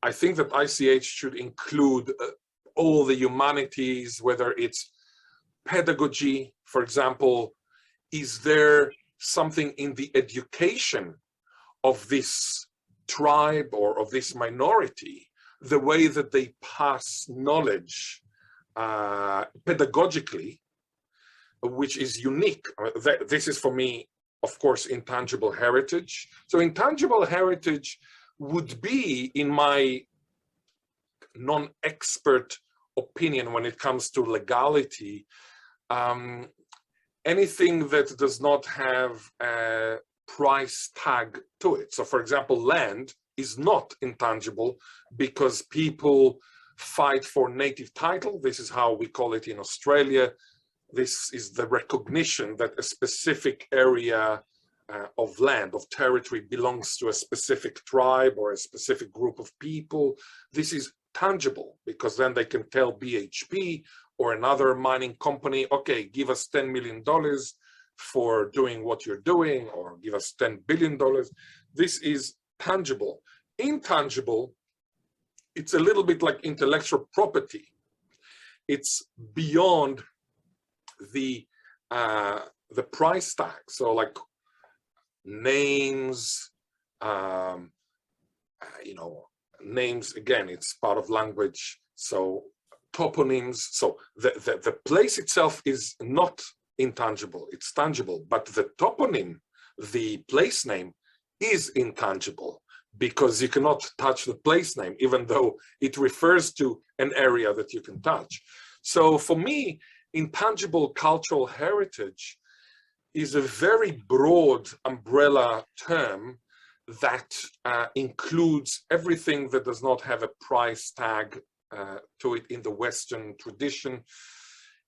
I think that ICH should include all the humanities, whether it's pedagogy, for example. Is there something in the education of this tribe or of this minority, the way that they pass knowledge pedagogically, which is unique? This is for me, of course, intangible heritage. So intangible heritage would be, in my non-expert opinion when it comes to legality, anything that does not have a price tag to it. So for example, land is not intangible because people fight for native title. This is how we call it in Australia. This is the recognition that a specific area of land, of territory, belongs to a specific tribe or a specific group of people. This is tangible because then they can tell BHP or another mining company, okay, give us $10 million for doing what you're doing, or give us $10 billion. This is tangible. Intangible, it's a little bit like intellectual property. It's beyond the price tag. So like names, names, again, it's part of language. So toponyms, so the place itself is not intangible, it's tangible, but the toponym, the place name, is intangible because you cannot touch the place name, even though it refers to an area that you can touch. So for me, intangible cultural heritage is a very broad umbrella term that includes everything that does not have a price tag to it in the Western tradition.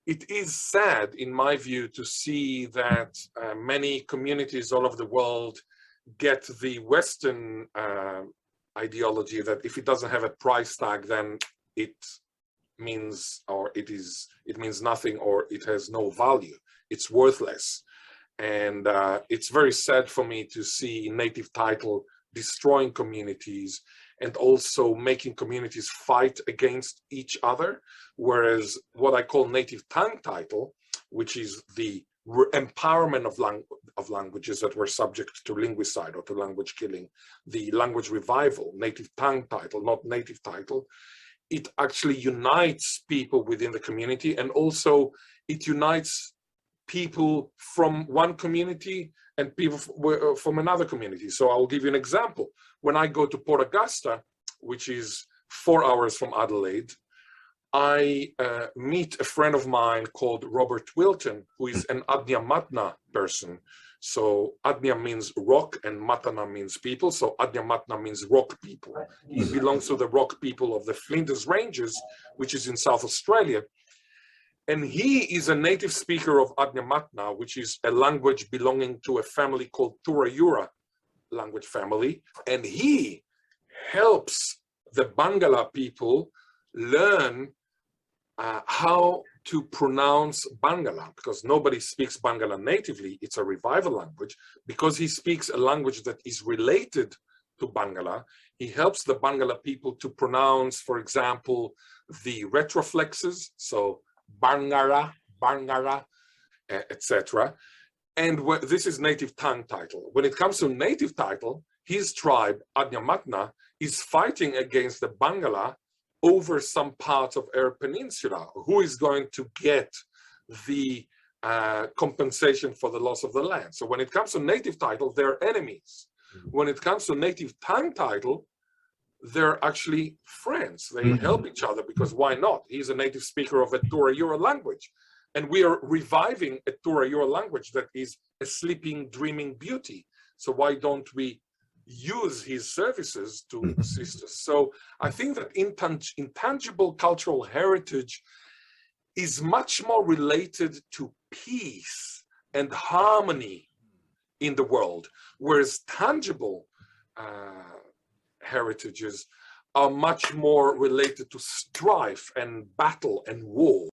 It is sad, in my view, to see that many communities all over the world get the Western ideology that if it doesn't have a price tag, then it means, or it means nothing, or it has no value. It's worthless. And it's very sad for me to see native title destroying communities and also making communities fight against each other. Whereas what I call native tongue title, which is the empowerment of languages that were subject to linguicide or to language killing, the language revival, native tongue title, not native title, it actually unites people within the community, and also it unites people from one community and people from another community. So I'll give you an example. When I go to Port Augusta, which is 4 hours from Adelaide, I meet a friend of mine called Robert Wilton, who is an Adnya Matna person. So Adnya means rock and Matana means people. So Adnya Matna means rock people. He belongs to the rock people of the Flinders Ranges, which is in South Australia. And he is a native speaker of Adnya Matna, which is a language belonging to a family called Turayura language family. And he helps the Bangala people learn how to pronounce Bangala, because nobody speaks Bangala natively. It's a revival language. Because he speaks a language that is related to Bangala, he helps the Bangala people to pronounce, for example, the retroflexes, so Bangara, Bangara, etc. And this is native tongue title. When it comes to native title, his tribe, Adnya Matna, is fighting against the Bangala over some parts of Eyre Peninsula. Who is going to get the compensation for the loss of the land? So when it comes to native title, they're enemies. When it comes to native tongue title, they're actually friends. They help each other, because why not? He's a native speaker of a Turayura language. And we are reviving a Turayura language that is a sleeping, dreaming beauty. So why don't we use his services to assist us? So I think that intangible cultural heritage is much more related to peace and harmony in the world, whereas tangible heritages are much more related to strife and battle and war.